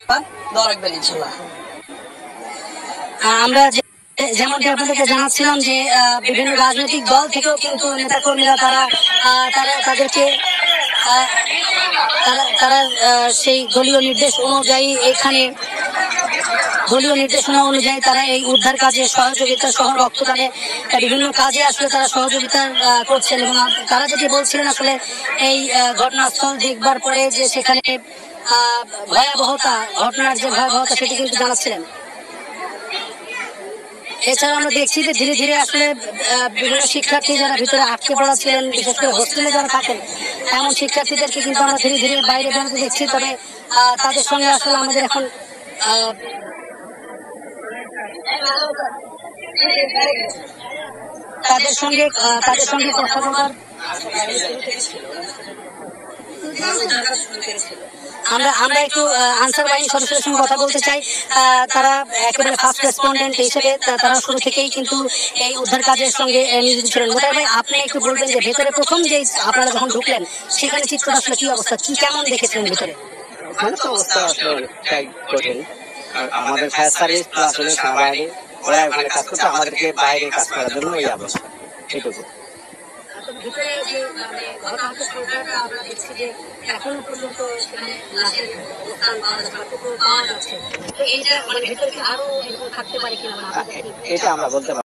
দেওয়া রাখবেন ইনশাল্লাহ। আমরা যেমনটি আপনাদেরকে জানাচ্ছিলাম যে বিভিন্ন রাজনৈতিক দল থেকেও কিন্তু নেতাকর্মীরা তারা তারা তাদেরকে তারা সেই দলীয় নির্দেশ অনুযায়ী এখানে দলীয় নির্দেশনা অনুযায়ী তারা এই উদ্ধার কাজে সহযোগিতা সহ রক্তদানে বিভিন্ন কাজে আসলে তারা সহযোগিতা করছেন। এবং তারা যেটি বলছিলেন আসলে এই ঘটনাস্থল দেখবার পরে যে সেখানে ভয়াবহতা, ঘটনার যে ভয়াবহতা সেটি কিন্তু জানাচ্ছিলেন। এছাড়া আমরা দেখছি যে ধীরে ধীরে আসলে বিভিন্ন শিক্ষার্থী যারা ভিতরে আটকে পড়া ছিলেন, বিশেষ করে হোস্টেলে যারা থাকেন এমন শিক্ষার্থীদেরকে কিন্তু আমরা ধীরে ধীরে বাইরে বেরোতে দেখছি। তবে তাদের সঙ্গে আসলে আমাদের এখন তাদের সঙ্গে কথা বলার আমরা একটু আনসার বাহিনীর সদস্যদের সঙ্গে কথা বলতে চাই। তারা একেবারে ফার্স্ট রেসপন্ডেন্ট হিসেবে তারা শুরু থেকেই কিন্তু এই উদ্ধার কাজের সঙ্গে নিয়োজিত ছিলেন। মোতায়ের ভাই, আপনি একটু বলবেন যে ভেতরে প্রথম যে আপনারা যখন ঢুকলেন সেখানে চিত্রটা আসলে কি অবস্থা, কি কেমন দেখেছিলেন ভেতরে? অবস্থা আসলে কঠিন। আমাদের ফায়ার সার্ভিস আসলে সেনাবাহিনী ওরা ওখানে কাজ করছে, আমাদেরকে বাইরে কাজ করার জন্য এই অবস্থা। সেটুকু ভিতরে যে হতাহত সংখ্যাটা আমরা দেখছি যে এখনো পর্যন্ত সেখানে লাশের অবস্থান পাওয়া যাচ্ছে। তো এইটা ভিতরে কি আরো থাকতে পারে কিনা এটা আমরা বলতে পারি।